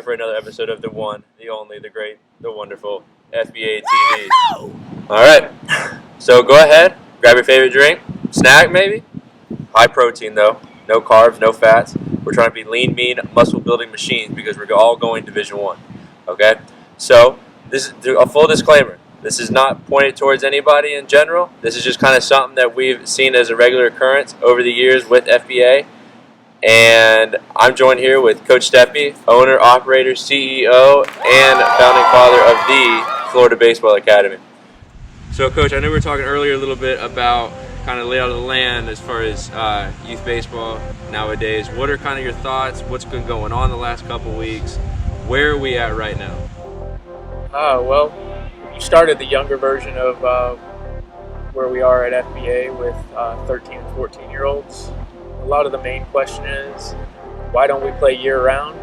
back for another episode of the one, the only, the great, the wonderful FBA TV. Alright, so go ahead, grab your favorite drink, snack maybe. High protein though, no carbs, no fats. We're trying to be lean, mean, muscle building machines because we're all going Division I. Okay? So, this is a full disclaimer. This is not pointed towards anybody in general. This is just kind of something that we've seen as a regular occurrence over the years with FBA. And I'm joined here with Coach Steppy, owner, operator, CEO, and founding father of the Florida Baseball Academy. So, Coach, I know we were talking earlier a little bit about kind of layout of the land as far as youth baseball nowadays. What are kind of your thoughts? What's been going on the last couple weeks? Where are we at right now? Well, you started the younger version of where we are at FBA with 13 and 14-year-olds. A lot of the main question is, why don't we play year-round?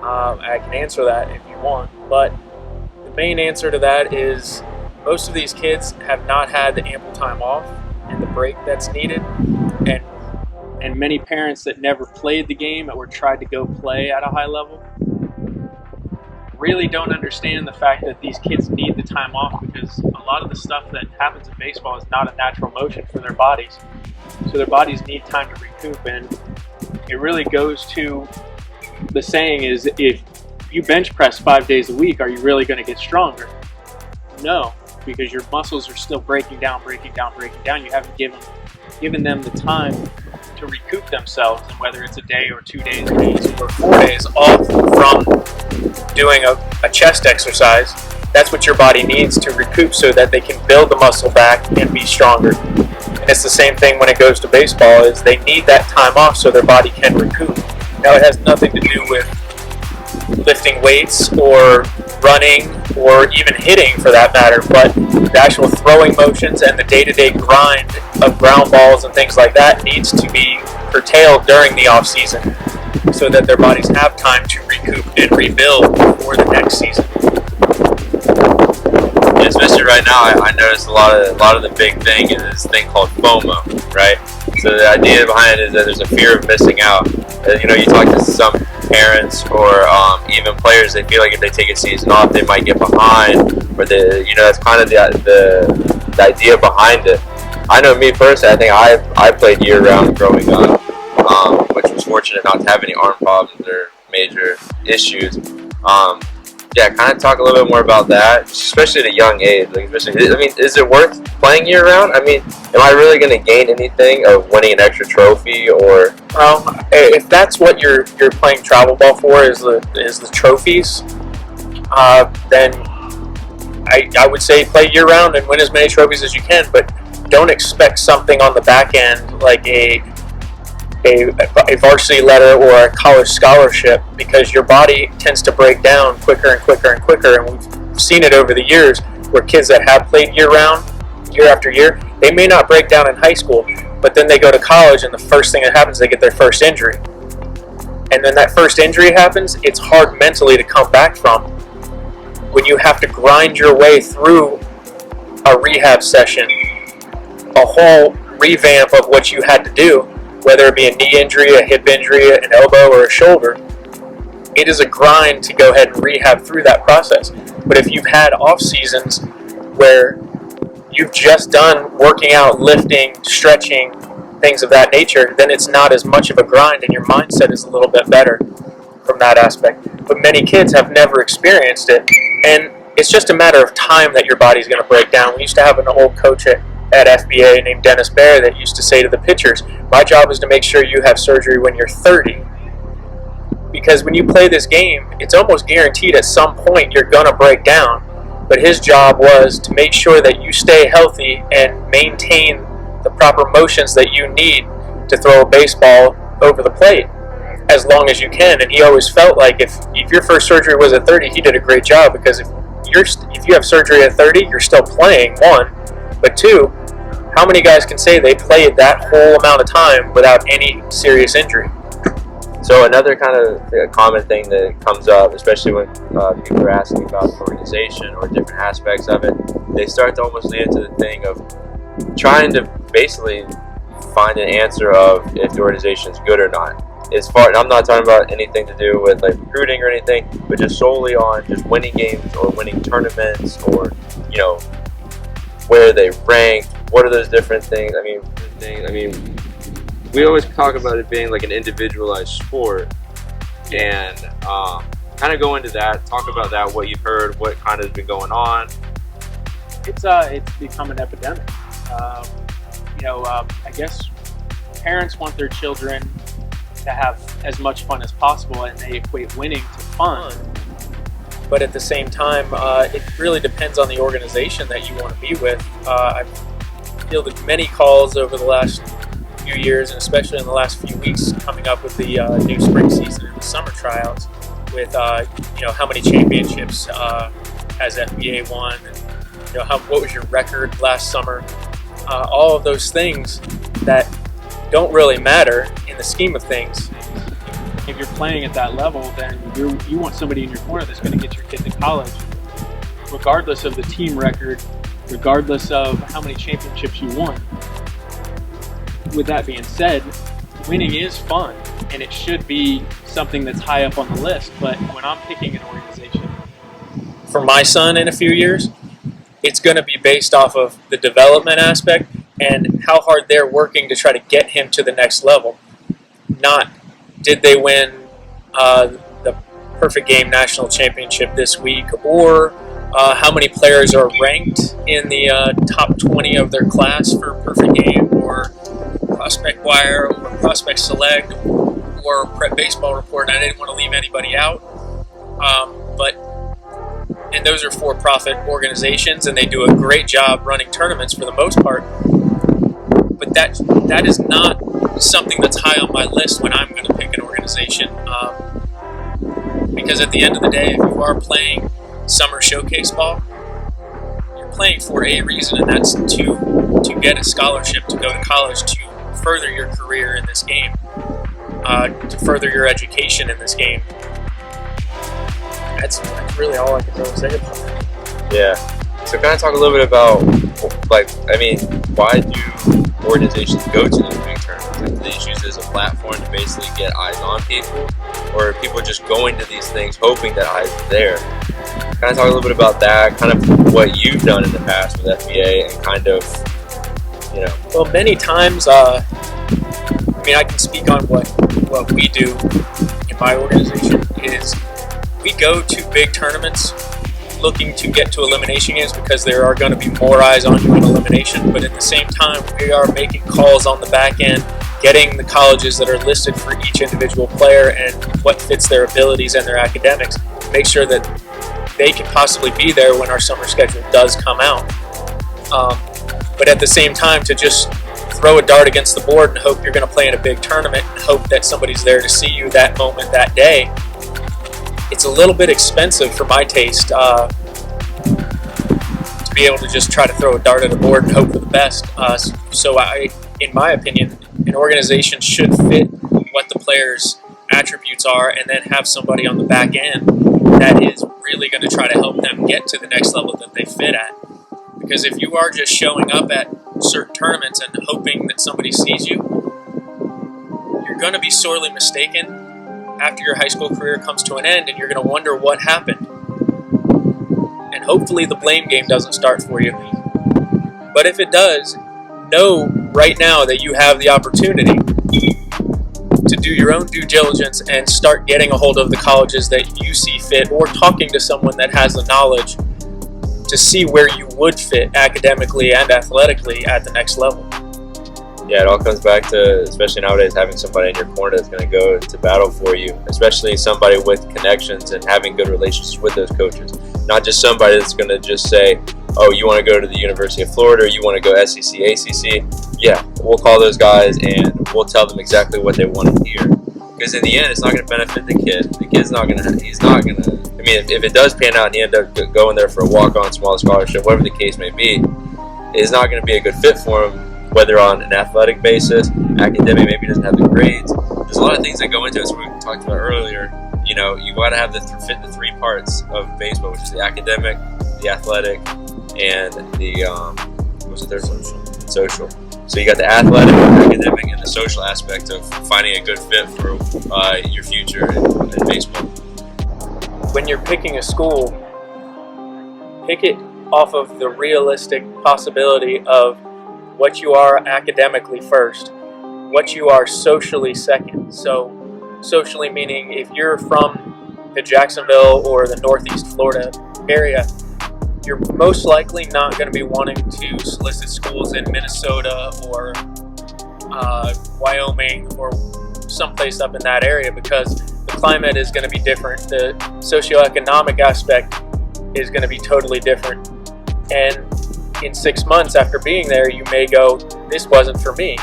I can answer that if you want, but the main answer to that is most of these kids have not had the ample time off and the break that's needed, and many parents that never played the game or tried to go play at a high level really don't understand the fact that these kids need the time off, because a lot of the stuff that happens in baseball is not a natural motion for their bodies. So their bodies need time to recoup, and it really goes to the saying is, if you bench press 5 days a week, are you really going to get stronger? No, because your muscles are still breaking down. You haven't given them the time to recoup themselves, and whether it's a day or 2 days or 4 days off from doing a chest exercise, that's what your body needs to recoup so that they can build the muscle back and be stronger. And it's the same thing when it goes to baseball, is they need that time off so their body can recoup. Now, it has nothing to do with lifting weights or running or even hitting for that matter, but the actual throwing motions and the day-to-day grind of ground balls and things like that needs to be curtailed during the off season so that their bodies have time to recoup and rebuild for the next season. Especially right now, I noticed a lot of the big thing is this thing called FOMO, right? So the idea behind it is that there's a fear of missing out. You talk to some parents or even players, they feel like if they take a season off, they might get behind, or that's kind of the idea behind it. I know me personally, I think I played year-round growing up, which was fortunate not to have any arm problems or major issues. Kind of talk a little bit more about that, especially at a young age. Is it worth playing year-round? Am I really going to gain anything of winning an extra trophy? Or if that's what you're playing travel ball for, is the trophies, then I would say play year-round and win as many trophies as you can, but don't expect something on the back end like a varsity letter or a college scholarship, because your body tends to break down quicker and quicker, and we've seen it over the years where kids that have played year-round, year after year, they may not break down in high school, but then they go to college and the first thing that happens, they get their first injury. And then that first injury happens, it's hard mentally to come back from. When you have to grind your way through a rehab session, a whole revamp of what you had to do, whether it be a knee injury, a hip injury, an elbow, or a shoulder, it is a grind to go ahead and rehab through that process. But if you've had off seasons where you've just done working out, lifting, stretching, things of that nature, then it's not as much of a grind, and your mindset is a little bit better from that aspect. But many kids have never experienced it, and it's just a matter of time that your body's going to break down. We used to have an old coach at FBA named Dennis Bear that used to say to the pitchers, my job is to make sure you have surgery when you're 30. Because when you play this game, it's almost guaranteed at some point you're going to break down. But his job was to make sure that you stay healthy and maintain the proper motions that you need to throw a baseball over the plate as long as you can. And he always felt like if your first surgery was at 30, he did a great job, because if you have surgery at 30, you're still playing, one. But two, how many guys can say they played that whole amount of time without any serious injury? So another kind of common thing that comes up, especially when people are asking about the organization or different aspects of it, they start to almost lead into the thing of trying to basically find an answer of if the organization is good or not. as far, and I'm not talking about anything to do with like recruiting or anything, but just solely on just winning games or winning tournaments, or where they ranked. What are those different things? I mean, we always talk about it being like an individualized sport, and kind of go into that, talk about that, what you've heard, what kind of has been going on. It's become an epidemic. I guess parents want their children to have as much fun as possible, and they equate winning to fun. But at the same time, it really depends on the organization that you want to be with. I've fielded many calls over the last few years, and especially in the last few weeks, coming up with the new spring season and the summer tryouts, with how many championships has FBA won, and what was your record last summer. All of those things that don't really matter in the scheme of things. If you're playing at that level, then you want somebody in your corner that's going to get your kid to college, regardless of the team record, regardless of how many championships you won. With that being said, winning is fun, and it should be something that's high up on the list. But when I'm picking an organization for my son in a few years, it's going to be based off of the development aspect and how hard they're working to try to get him to the next level. Not, did they win the Perfect Game National Championship this week, or how many players are ranked in the top 20 of their class for Perfect Game, or Prospect Wire, or Prospect Select, or Prep Baseball Report. I didn't want to leave anybody out. And those are for-profit organizations, and they do a great job running tournaments for the most part. But that is not something that's high on my list when I'm going to pick an organization. Because at the end of the day, if you are playing summer showcase ball, you're playing for a reason, and that's to get a scholarship to go to college, to further your career in this game, to further your education in this game. That's really all I can really say about that. Yeah. So kind of talk a little bit about, why do organizations go to these big tournaments? Do they just use it as a platform to basically get eyes on people? Or are people just going to these things hoping that eyes are there? Kind of talk a little bit about that, kind of what you've done in the past with FBA, and kind of, Well, many times, I can speak on what we do in my organization is we go to big tournaments looking to get to elimination games because there are going to be more eyes on you in elimination, but at the same time we are making calls on the back end, getting the colleges that are listed for each individual player and what fits their abilities and their academics, make sure that they can possibly be there when our summer schedule does come out. But at the same time, to just throw a dart against the board and hope you're going to play in a big tournament and hope that somebody's there to see you that moment, that day, it's a little bit expensive for my taste to be able to just try to throw a dart at a board and hope for the best. In my opinion, an organization should fit what the players' attributes are, and then have somebody on the back end that is really going to try to help them get to the next level that they fit at. Because if you are just showing up at certain tournaments and hoping that somebody sees you, you're going to be sorely mistaken after your high school career comes to an end, and you're going to wonder what happened. And hopefully the blame game doesn't start for you. But if it does, know right now that you have the opportunity to do your own due diligence and start getting a hold of the colleges that you see fit, or talking to someone that has the knowledge to see where you would fit academically and athletically at the next level. Yeah, it all comes back to, especially nowadays, having somebody in your corner that's going to go to battle for you, especially somebody with connections and having good relationships with those coaches. Not just somebody that's going to just say, oh, you want to go to the University of Florida, or you want to go SEC, ACC. Yeah, we'll call those guys and we'll tell them exactly what they want to hear. Because in the end, it's not going to benefit the kid. The kid's not going to, he's not going to, if it does pan out and he ends up going there for a walk-on, small scholarship, whatever the case may be, it's not going to be a good fit for him, whether on an athletic basis, academic, maybe he doesn't have the grades. There's a lot of things that go into it, as we talked about earlier. You got to have fit the three parts of baseball, which is the academic, the athletic, and the what's the third one? Social. So you got the athletic, the academic, and the social aspect of finding a good fit for your future in baseball. When you're picking a school, pick it off of the realistic possibility of what you are academically first, what you are socially second. So socially meaning if you're from the Jacksonville or the Northeast Florida area, you're most likely not going to be wanting to solicit schools in Minnesota or Wyoming or someplace up in that area, because the climate is going to be different. The socioeconomic aspect is going to be totally different. And in 6 months after being there, you may go, this wasn't for me.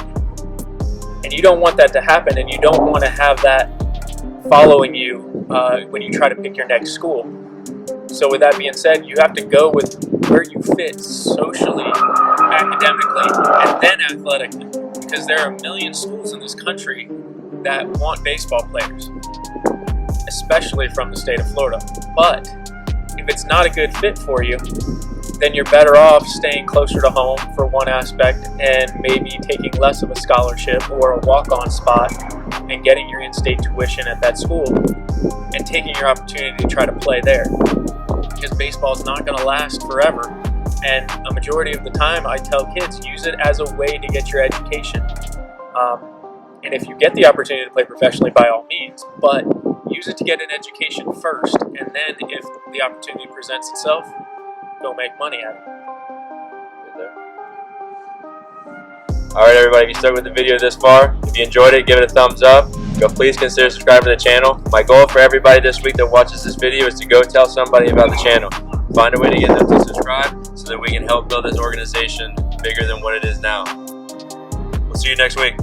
And you don't want that to happen, and you don't want to have that following you when you try to pick your next school. So with that being said, you have to go with where you fit socially, academically, and then athletically. Because there are a million schools in this country that want baseball players, especially from the state of Florida. But if it's not a good fit for you, then you're better off staying closer to home for one aspect and maybe taking less of a scholarship or a walk-on spot and getting your in-state tuition at that school and taking your opportunity to try to play there. Because baseball is not going to last forever. And a majority of the time I tell kids, use it as a way to get your education. And if you get the opportunity to play professionally, by all means, but use it to get an education first. And then if the opportunity presents itself, go make money at it. Alright everybody, if you stuck with the video this far, if you enjoyed it, give it a thumbs up. Please consider subscribing to the channel. My goal for everybody this week that watches this video is to go tell somebody about the channel. Find a way to get them to subscribe so that we can help build this organization bigger than what it is now. We'll see you next week.